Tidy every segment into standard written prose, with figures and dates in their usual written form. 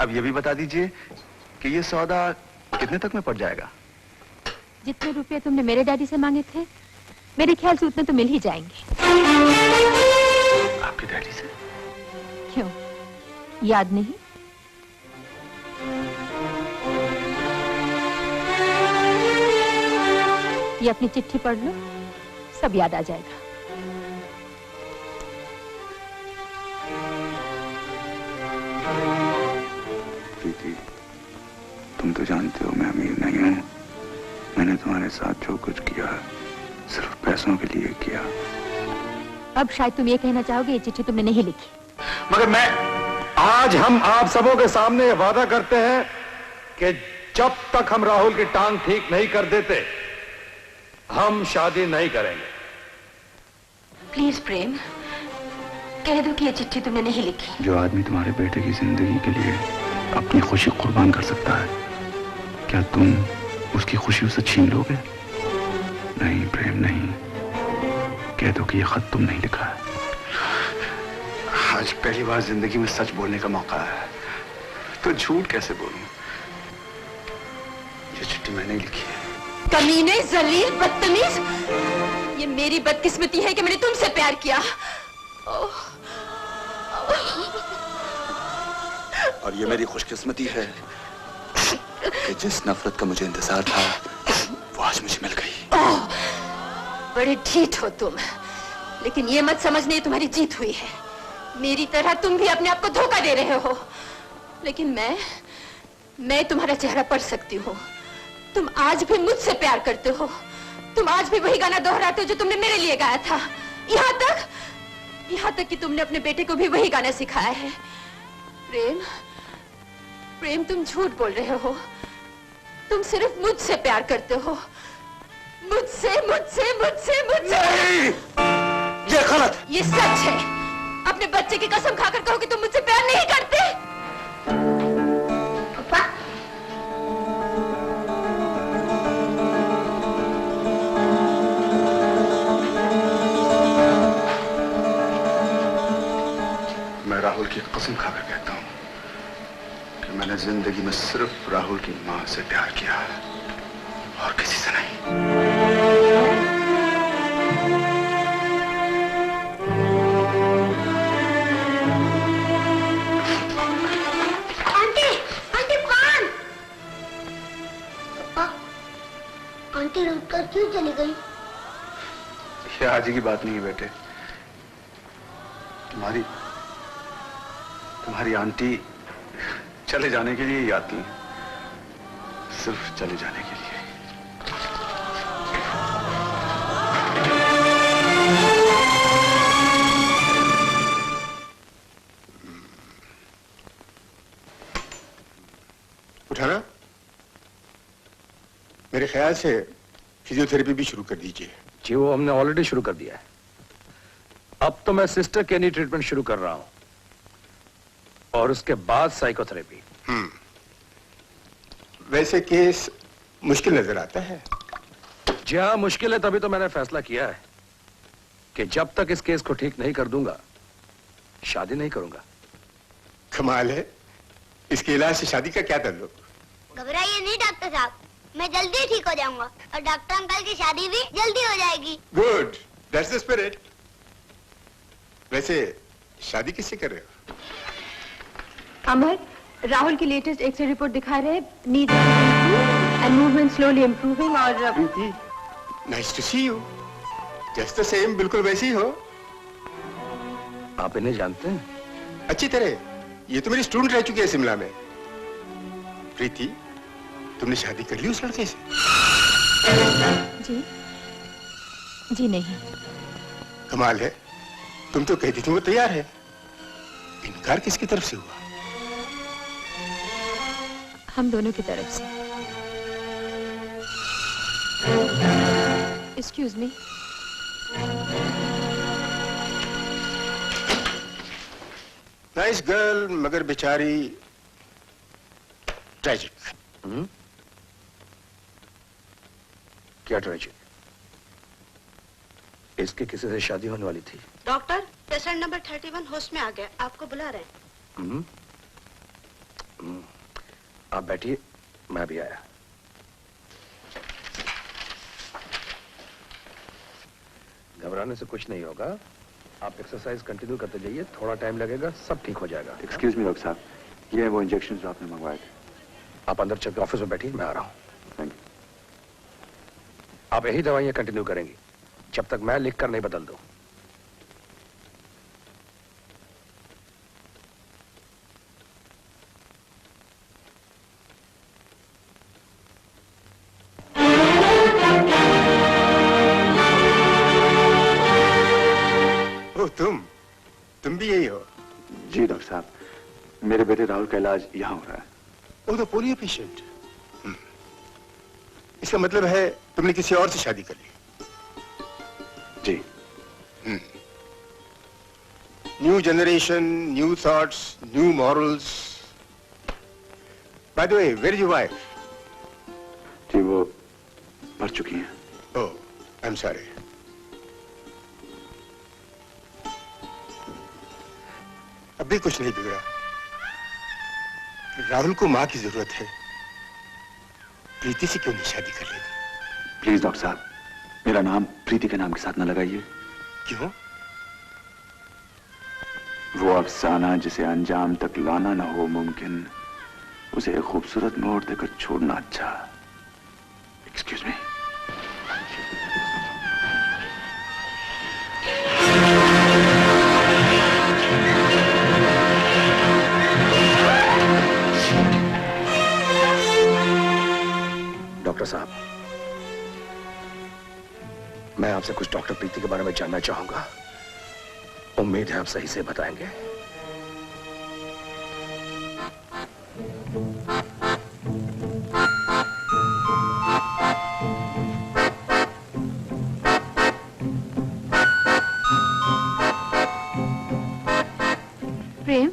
अब ये भी बता दीजिए कि ये सौदा कितने तक में पड़ जाएगा? जितने रुपए तुमने मेरे डैडी से मांगे थे, मेरे ख्याल से उतने तो मिल ही जाएंगे। आपके डैडी से? क्यों, याद नहीं? ये अपनी चिट्ठी पढ़ लो, सब याद आ जाएगा। प्रीति, तुम तो जानते हो मैं अमीर नहीं हूं। मैंने तुम्हारे साथ जो कुछ किया सिर्फ पैसों के लिए किया। अब शायद तुम ये कहना चाहोगे ये चिट्ठी तुमने नहीं लिखी। मगर आज हम आप सबों के सामने वादा करते हैं कि जब तक हम राहुल की टांग ठीक नहीं कर देते, हम शादी नहीं करेंगे। प्लीज प्रेम, कह दो कि ये चिट्ठी तुमने नहीं लिखी। जो आदमी तुम्हारे बेटे की जिंदगी के लिए अपनी खुशी कुर्बान कर सकता है, क्या तुम उसकी खुशी उसे छीन लोगे? नहीं प्रेम, नहीं। कह दो कि ये खत तुम नहीं लिखा है। आज पहली बार जिंदगी में सच बोलने का मौका है, तो झूठ कैसे बोलूं? ये चिट्ठी मैंने लिखी है। कमीने, जलील, बदतमीज! ये मेरी बदकिस्मती है कि मैंने तुमसे प्यार किया। और ये मेरी खुशकिस्मती है कि जिस नफरत का मुझे इंतजार था वो आज मुझे मिल गई। बड़े ढीठ हो तुम, लेकिन ये मत समझने तुम्हारी जीत हुई है। मेरी तरह तुम भी अपने आप को धोखा दे रहे हो, लेकिन मैं तुम्हारा चेहरा पढ़ सकती हूँ। तुम आज भी मुझसे प्यार करते हो। तुम आज भी वही गाना दोहराते हो जो तुमने मेरे लिए गाया था। यहाँ तक कि तुमने अपने बेटे को भी वही गाना सिखाया है। प्रेम, तुम झूठ बोल रहे हो। तुम सिर्फ मुझसे प्यार करते हो। मुझसे। नहीं, ये गलत। ये सच है। अपने बच्चे की कसम खाकर कहो कि तुम मुझसे प्यार नहीं करते। पापा, मैं राहुल की कसम खाकर कहता हूं कि मैंने जिंदगी में सिर्फ राहुल की मां से प्यार किया और किसी से नहीं। आंटी रुककर क्यों चली गई? ये आज की बात नहीं है बेटे। तुम्हारी आंटी चले जाने के लिए ही आती हैं, सिर्फ चले जाने के लिए। उठाना, मेरे ख्याल से फिजियोथेरेपी भी शुरू कर दीजिए। जी वो हमने ऑलरेडी शुरू कर दिया है। अब तो मैं सिस्टर केनी ट्रीटमेंट शुरू कर रहा हूं और उसके बाद साइकोथेरेपी। वैसे केस मुश्किल नजर आता है। जी हाँ, मुश्किल है, तभी तो मैंने फैसला किया है कि जब तक इस केस को ठीक नहीं कर दूंगा शादी नहीं करूंगा। कमाल है, इसके इलाज से शादी का क्या ताल्लुक? घबराइए नहीं डॉक्टर साहब, मैं जल्दी ठीक हो जाऊंगा और डॉक्टर अंकल की शादी भी जल्दी हो जाएगी। Good, that's the spirit. वैसे शादी किससे कर रहे हो? अमर, राहुल की लेटेस्ट एक्सरे रिपोर्ट दिखा रहे हैं need and movement slowly improving. और Preeti, nice to see you. Just the same, बिल्कुल वैसी ही हो। आप इन्हें जानते हैं? अच्छी तरह, ये तो मेरी स्टूडेंट रह चुकी है शिमला में। प्रीति, तुमने शादी कर ली उस लड़के से? जी नहीं। कमाल है, तुम तो कहती थी वो तैयार है। इनकार किसकी तरफ से हुआ? हम दोनों की तरफ से। Excuse me. नाइस गर्ल, मगर बेचारी ट्रेजिक। क्या ट्रेजिक? इसके किसी से शादी होने वाली थी। डॉक्टर, पेशेंट नंबर 31 होश में आ गया, आपको बुला रहे हैं। आप बैठिए, मैं भी आया। घबराने से कुछ नहीं होगा, आप एक्सरसाइज कंटिन्यू करते जाइए, थोड़ा टाइम लगेगा, सब ठीक हो जाएगा। एक्सक्यूज मी डॉक्टर साहब, ये है वो इंजेक्शन जो आपने मंगवाए थे। आप अंदर चल के ऑफिस में बैठिए, मैं आ रहा हूं। Thank you. आप यही दवाइयां कंटिन्यू करेंगी जब तक मैं लिख कर नहीं बदल दूं। तुम भी यही हो? जी डॉक्टर साहब, मेरे बेटे राहुल का इलाज यहाँ हो रहा है। वो तो पोलियो पेशेंट। इसका मतलब है तुमने किसी और से शादी कर ली? जी। New generation, new thoughts, new morals. By the way, where is your wife? जी वो मर चुकी हैं। Oh, I am sorry. अभी कुछ नहीं बिगड़ा। राहुल को मां की जरूरत है, प्रीति से क्यों नहीं शादी कर लेगी? प्लीज डॉक्टर साहब, मेरा नाम प्रीति के नाम के साथ न लगाइए। क्यों? वो अफसाना जिसे अंजाम तक लाना न हो मुमकिन, उसे एक खूबसूरत मोड़ देकर छोड़ना अच्छा। Excuse me. डॉक्टर साहब, मैं आपसे कुछ डॉक्टर प्रीति के बारे में जानना चाहूंगा। उम्मीद है आप सही से बताएंगे। प्रेम,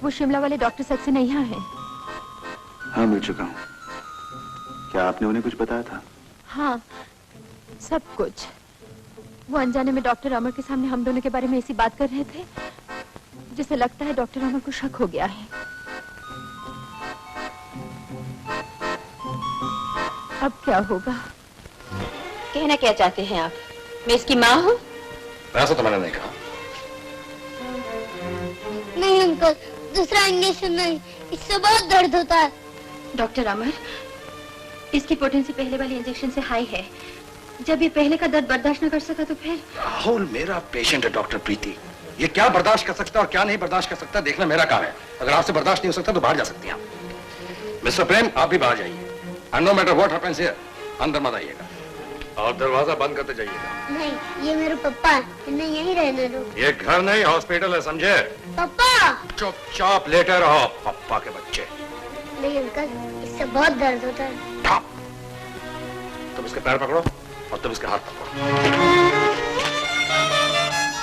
वो शिमला वाले डॉक्टर सक्सेना यहाँ हैं। हाँ, मिल चुका हूँ। क्या आपने उन्हें कुछ बताया था? हाँ, सब कुछ। वो अनजाने में डॉक्टर अमर के सामने हम दोनों के बारे में ऐसी बात कर रहे थे जिसे लगता है डॉक्टर अमर को शक हो गया है। अब क्या होगा? कहना क्या चाहते हैं आप? मैं इसकी माँ हूँ? ऐसा तो मैंने नहीं कहा। नहीं अंकल, दूसरा इंजेक्शन नहीं, इससे बहुत दर्द होता है। डॉक्टर अमर, इसकी पोटेंसी पहले वाले इंजेक्शन से हाई है। जब ये पहले का दर्द बर्दाश्त न कर सका तो फिर? राहुल मेरा पेशेंट है डॉक्टर प्रीति। ये क्या बर्दाश्त कर सकता है और क्या नहीं बर्दाश्त कर सकता देखना मेरा काम है। अगर आपसे बर्दाश्त नहीं हो सकता तो बाहर जा सकती हैं आप। मिस्टर प्रेम, आप भी बाहर जाइए। And no matter what happens here, अंदर मत आइएगा और दरवाजा बंद करते जाइएगा। नहीं, ये मेरे पापा है, इन्हें यहीं रहने दो। ये घर नहीं हॉस्पिटल है, समझे? पापा! चुपचाप लेटे रहो, पप्पा के बच्चे। नहीं अंकल, इससे बहुत दर्द होता है। तुम इसके पैर पकड़ो और तुम इसके हाथ पकड़ो।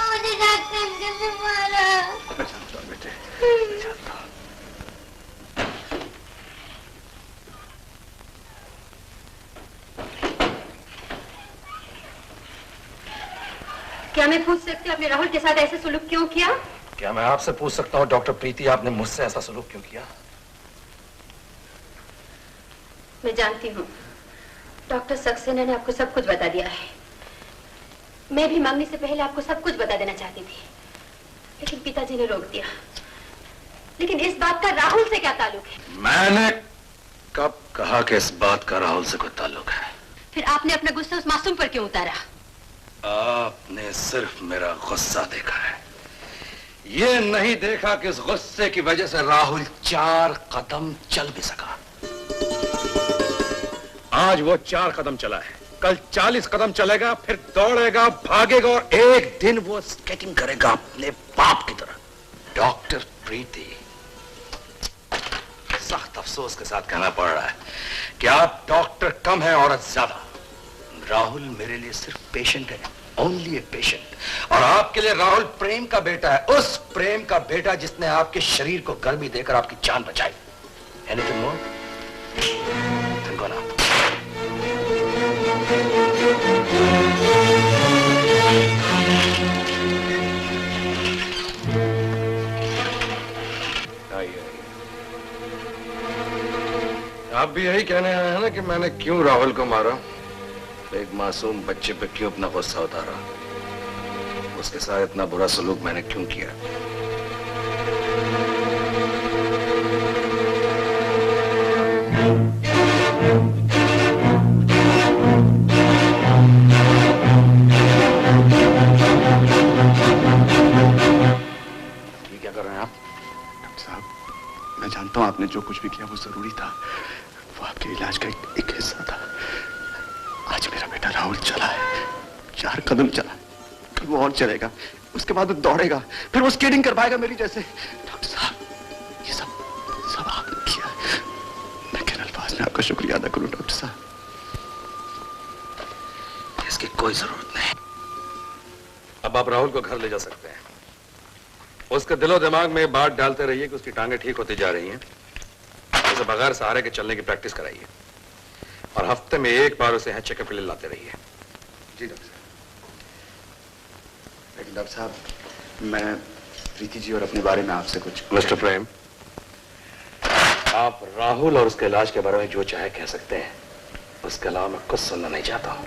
मुझे डॉक्टर अंकल ने मारा। बेटे, क्या मैं पूछ सकती हूँ आपने राहुल के साथ ऐसे सुलूक क्यों किया? क्या मैं आपसे पूछ सकता हूँ डॉक्टर प्रीति, आपने मुझसे ऐसा सलूक क्यों किया? मैं जानती हूँ डॉक्टर सक्सेना ने आपको सब कुछ बता दिया है। मैं भी मांगने से पहले आपको सब कुछ बता देना चाहती थी, लेकिन पिताजी ने रोक दिया। लेकिन इस बात का राहुल से क्या ताल्लुक है? मैंने कब कहा कि इस बात का राहुल से कोई ताल्लुक है? फिर आपने अपना गुस्सा उस मासूम पर क्यों उतारा? आपने सिर्फ मेरा गुस्सा देखा है, ये नहीं देखा कि इस गुस्से की वजह से राहुल 4 कदम चल भी सका। आज वो 4 कदम चला है, कल 40 कदम चलेगा, फिर दौड़ेगा, भागेगा और एक दिन वो स्केटिंग करेगा अपने बाप की तरह। डॉक्टर प्रीति, सख्त अफसोस के साथ कहना पड़ रहा है कि आप डॉक्टर कम है, औरत ज्यादा। राहुल मेरे लिए सिर्फ पेशेंट है, ओनली ए पेशेंट। और आपके लिए राहुल प्रेम का बेटा है, उस प्रेम का बेटा जिसने आपके शरीर को गर्मी देकर आपकी जान बचाई। Anything more? Think on up. आइए, आप भी यही कहने आए हैं ना कि मैंने क्यों राहुल को मारा? एक मासूम बच्चे पे क्यों अपना गुस्सा उतारा? उसके साथ इतना बुरा सलूक मैंने क्यों किया? ये क्या कर रहे हैं आप? डॉक्टर साहब, मैं जानता हूं आपने जो कुछ भी किया वो जरूरी था। वो आपके इलाज का एक हिस्सा था। आज मेरा बेटा राहुल चला है, 4 कदम चला, कल वो और चलेगा, उसके बाद वो दौड़ेगा, फिर वो स्केटिंग कर पाएगा मेरी जैसे। डॉक्टर साहब, ये सब आपने किया। मैं किन अल्फाज में आपका शुक्रिया अदा करूं डॉक्टर साहब? इसकी कोई जरूरत नहीं। अब आप राहुल को घर ले जा सकते हैं। उसके दिलो दिमाग में बात डालते रहिए कि उसकी टांगें ठीक होती जा रही हैं। उसे बगैर सहारे के चलने की प्रैक्टिस कराइए और हफ्ते में एक बार उसे यहाँ चेकअप के लिए लाते रहिए। जी डॉक्टर साहब। लेकिन डॉक्टर साहब, मैं प्रीति जी और अपने बारे में आपसे कुछ। मिस्टर प्रेम, आप राहुल और उसके इलाज के बारे में जो चाहे कह सकते हैं, उसके अलावा मैं कुछ सुनना नहीं चाहता हूं।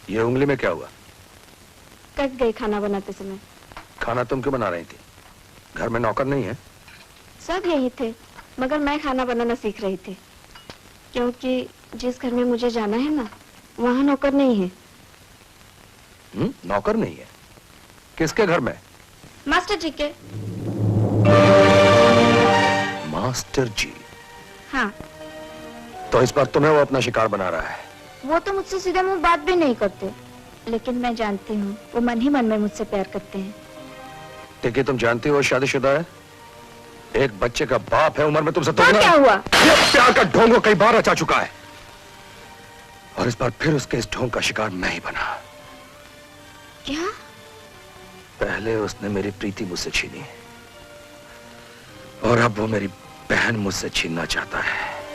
ये उंगली में क्या हुआ? कट गई खाना बनाते समय। खाना तुम क्यों बना रही थी? घर में नौकर नहीं है? सब यही थे, मगर मैं खाना बनाना सीख रही थी, क्योंकि जिस घर में मुझे जाना है ना, वहाँ नौकर नहीं है। नौकर नहीं है? किसके घर में? मास्टर जी के। मास्टर जी? हाँ। तो इस बार तुम्हें वो अपना शिकार बना रहा है? वो तो मुझसे सीधे मुंह बात भी नहीं करते, लेकिन मैं जानती हूँ वो मन ही मन में मुझसे प्यार करते हैं। देखिए, तुम जानती हो शादीशुदा है, एक बच्चे का बाप है, उम्र में तुमसे तो क्या हुआ? ये प्यार का ढोंग वो कई बार रचा चुका है और इस बार फिर उसके इस ढोंग का शिकार मैं ही बना। क्या? पहले उसने मेरी प्रीति मुझसे छीनी और अब वो मेरी बहन मुझसे छीनना चाहता है।